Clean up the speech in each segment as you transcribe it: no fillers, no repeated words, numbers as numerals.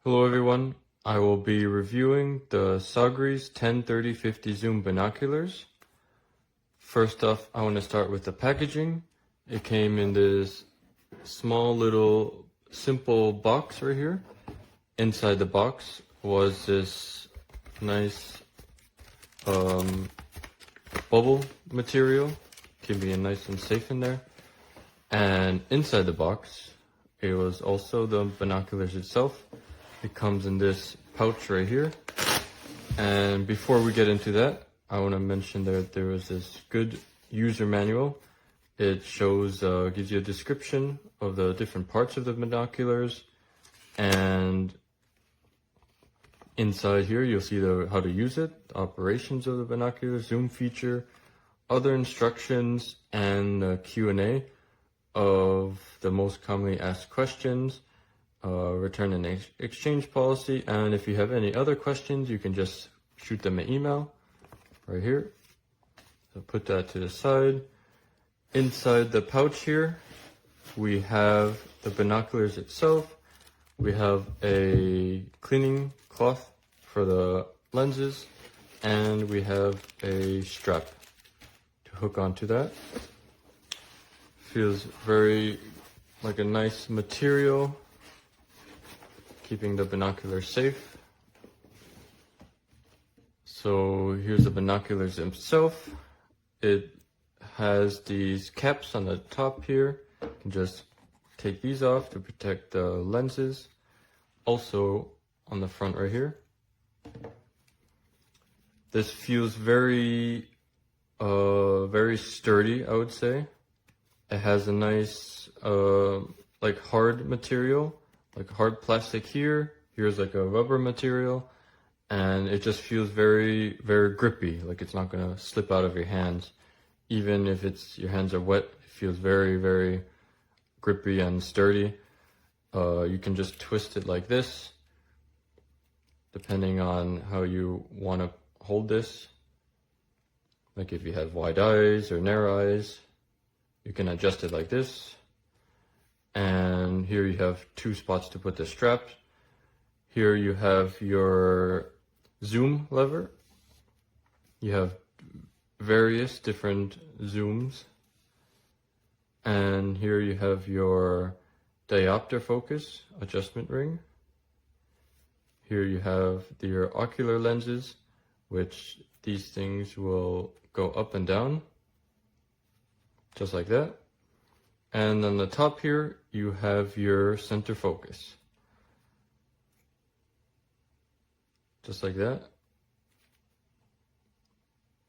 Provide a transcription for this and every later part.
Hello everyone, I will be reviewing the Sagres 10-30-50 zoom binoculars. First off, I want to start with the packaging. It came in this small little simple box right here. Inside the box was this nice bubble material, keeping it nice and safe in there. And inside the box, it was also the binoculars itself. It comes in this pouch right here. And before we get into that, I want to mention that there was this good user manual. It shows, gives you a description of the different parts of the binoculars. And inside here, you'll see how to use it, the operations of the binocular, zoom feature, other instructions, and the Q&A of the most commonly asked questions. Return and exchange policy, and if you have any other questions, you can just shoot them an email right here. So put that to the side. Inside the pouch here, we have the binoculars itself. We have a cleaning cloth for the lenses, and we have a strap to hook onto that. Feels very like a nice material, keeping the binoculars safe. So here's the binoculars themselves. It has these caps on the top here. You can just take these off to protect the lenses. Also on the front right here. This feels very sturdy, I would say. It has a nice like hard material, like hard plastic here. Here's like a rubber material, and it just feels very, very grippy, like it's not gonna slip out of your hands. Even if your hands are wet, it feels very, very grippy and sturdy. You can just twist it like this, depending on how you wanna hold this. Like if you have wide eyes or narrow eyes, you can adjust it like this. And here you have two spots to put the straps. Here you have your zoom lever. You have various different zooms. And here you have your diopter focus adjustment ring. Here you have your ocular lenses, which these things will go up and down, just like that. And on the top here, you have your center focus. Just like that.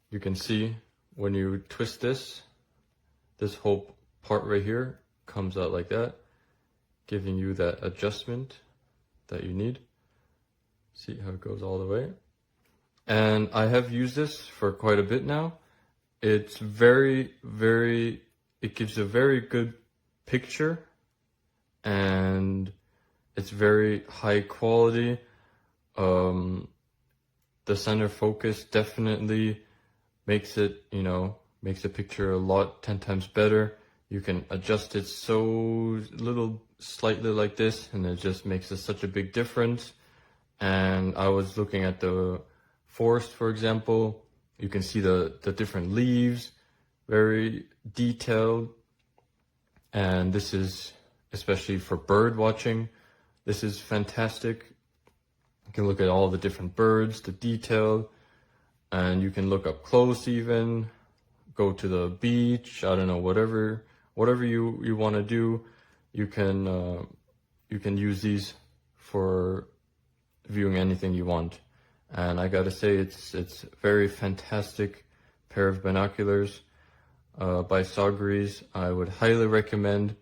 You can see when you twist this whole part right here comes out like that, giving you that adjustment that you need. See how it goes all the way. And I have used this for quite a bit now. It's very, very, it gives a very good picture, and it's very high quality. The center focus definitely makes it, makes the picture 10 times better. You can adjust it so slightly like this, and it just makes such a big difference. And I was looking at the forest, for example. You can see the different leaves, very detailed. And this is, especially for bird watching, this is fantastic. You can look at all the different birds, the detail, and you can look up close even, go to the beach, I don't know, whatever you want to do, you can use these for viewing anything you want. And I gotta say, it's very fantastic pair of binoculars by Sagres. I would highly recommend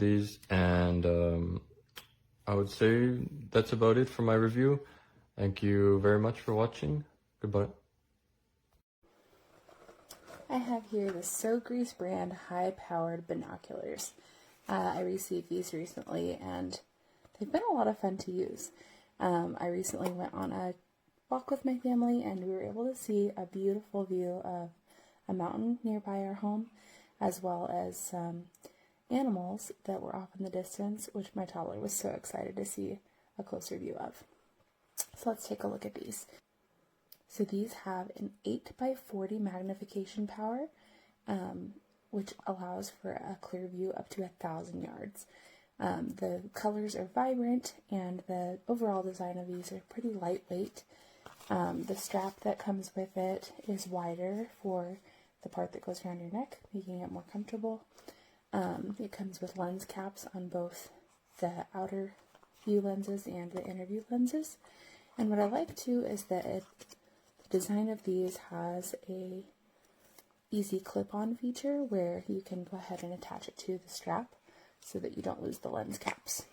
these, and I would say that's about it for my review. Thank you very much for watching. Goodbye. I have here the Sagres brand high-powered binoculars. I received these recently, and they've been a lot of fun to use. I recently went on a walk with my family, and we were able to see a beautiful view of a mountain nearby our home, as well as some animals that were off in the distance, which my toddler was so excited to see a closer view of. So let's take a look at these. So these have an 8 by 40 magnification power, which allows for a clear view up to 1,000 yards. The colors are vibrant, and the overall design of these are pretty lightweight. The strap that comes with it is wider for the part that goes around your neck, making it more comfortable. It comes with lens caps on both the outer view lenses and the inner view lenses. And what I like too is that the design of these has a easy clip-on feature where you can go ahead and attach it to the strap so that you don't lose the lens caps.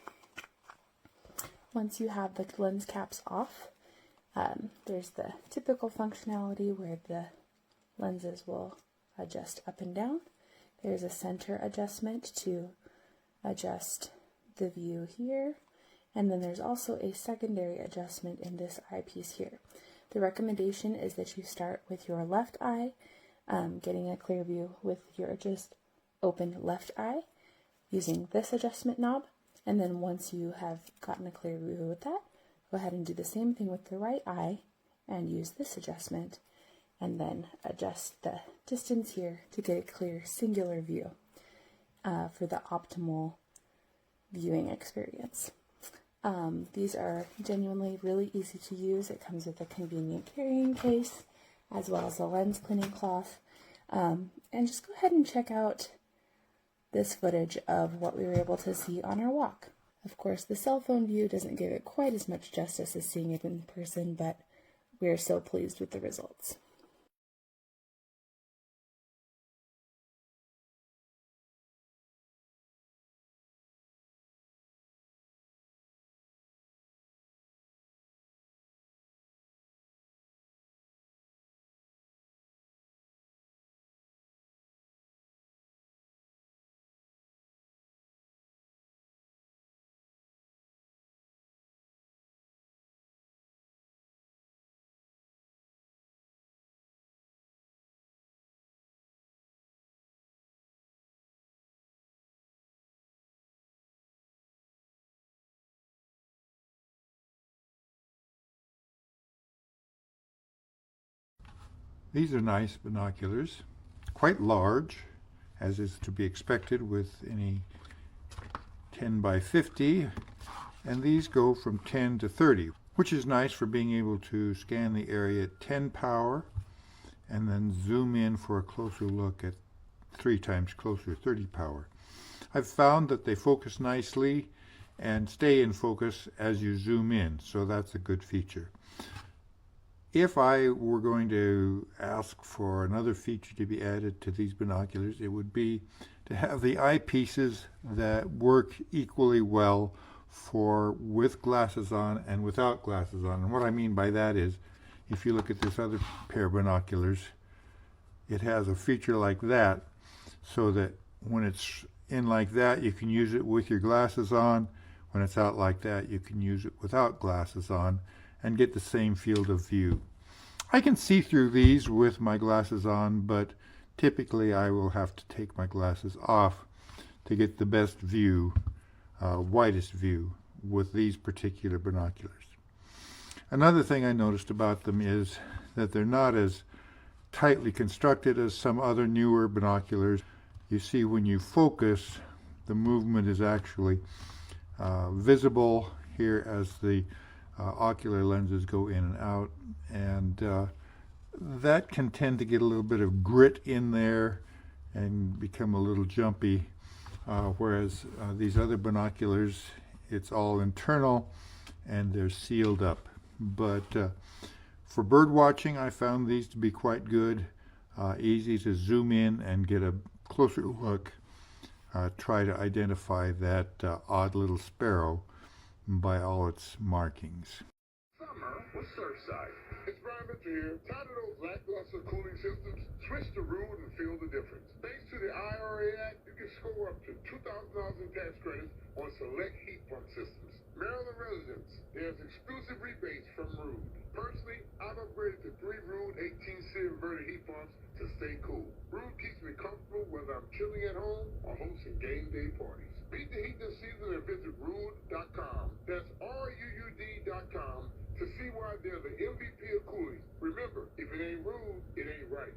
Once you have the lens caps off, there's the typical functionality where the lenses will adjust up and down. There's a center adjustment to adjust the view here, and then there's also a secondary adjustment in this eyepiece here. The recommendation is that you start with your left eye, getting a clear view with your just open left eye using this adjustment knob, and then once you have gotten a clear view with that, go ahead and do the same thing with the right eye and use this adjustment, and then adjust the distance here to get a clear singular view for the optimal viewing experience. These are genuinely really easy to use. It comes with a convenient carrying case as well as a lens cleaning cloth. And just go ahead and check out this footage of what we were able to see on our walk. Of course, the cell phone view doesn't give it quite as much justice as seeing it in person, but we're so pleased with the results. These are nice binoculars, quite large, as is to be expected with any 10 by 50, and these go from 10 to 30, which is nice for being able to scan the area at 10 power and then zoom in for a closer look at 3 times closer, 30 power. I've found that they focus nicely and stay in focus as you zoom in, so that's a good feature. If I were going to ask for another feature to be added to these binoculars, it would be to have the eyepieces that work equally well for with glasses on and without glasses on. And what I mean by that is, if you look at this other pair of binoculars, it has a feature like that, so that when it's in like that, you can use it with your glasses on. When it's out like that, you can use it without glasses on and get the same field of view. I can see through these with my glasses on, but typically I will have to take my glasses off to get the best view, widest view with these particular binoculars. Another thing I noticed about them is that they're not as tightly constructed as some other newer binoculars. You see, when you focus, the movement is actually visible here as the ocular lenses go in and out, and that can tend to get a little bit of grit in there and become a little jumpy, whereas these other binoculars, it's all internal and they're sealed up. But for bird watching, I found these to be quite good, easy to zoom in and get a closer look, try to identify that odd little sparrow by all its markings. Summer was Surfside. It's Brian Mitchell here. Tired of those lackluster cooling systems? Switch to Rude and feel the difference. Thanks to the IRA Act, you can score up to $2,000 in tax credits on select heat pump systems. Maryland residents, there's exclusive rebates from Rude. Personally, I've upgraded to 3 Rude 18C inverter heat pumps to stay cool. Rude keeps me comfortable whether I'm chilling at home or hosting game day parties. Beat the heat this season and visit Rude.com. That's RUU right there, the MVP of coolies. Remember, if it ain't rude, it ain't right.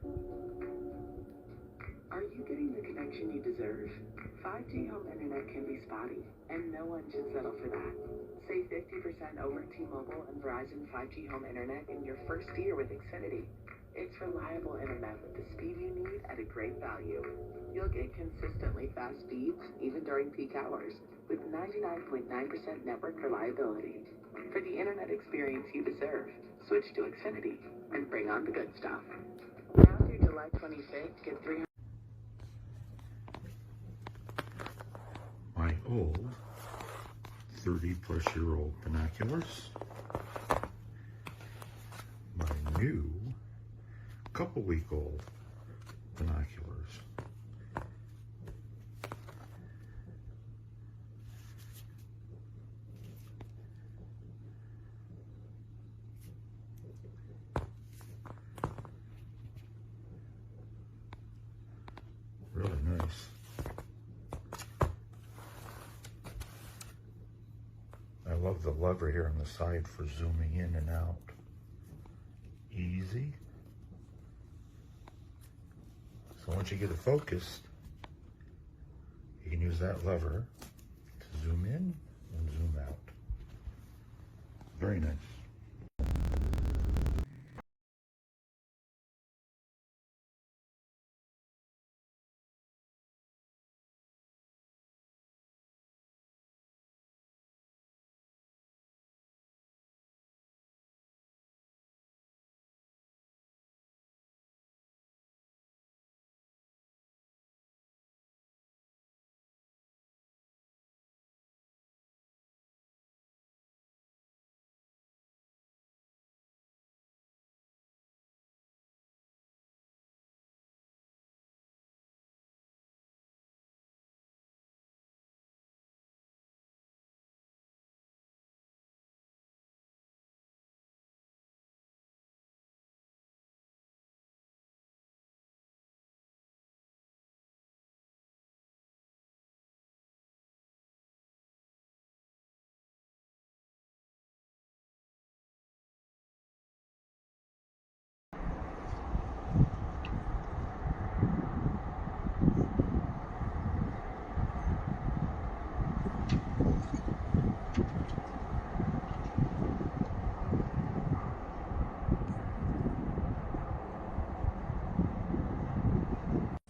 Are you getting the connection you deserve? 5G home internet can be spotty, and no one should settle for that. Save 50% over T-Mobile and Verizon 5G home internet in your first year with Xfinity. It's reliable internet with the speed you need at a great value. You'll get consistently fast speeds, even during peak hours, with 99.9% network reliability. For the internet experience you deserve, switch to Xfinity and bring on the good stuff. Now through July 25th, get 300. My old 30-plus-year-old binoculars. My new couple-week-old binoculars. Really nice. I love the lever here on the side for zooming in and out. Easy. So once you get it focused, you can use that lever to zoom in and zoom out. Very nice.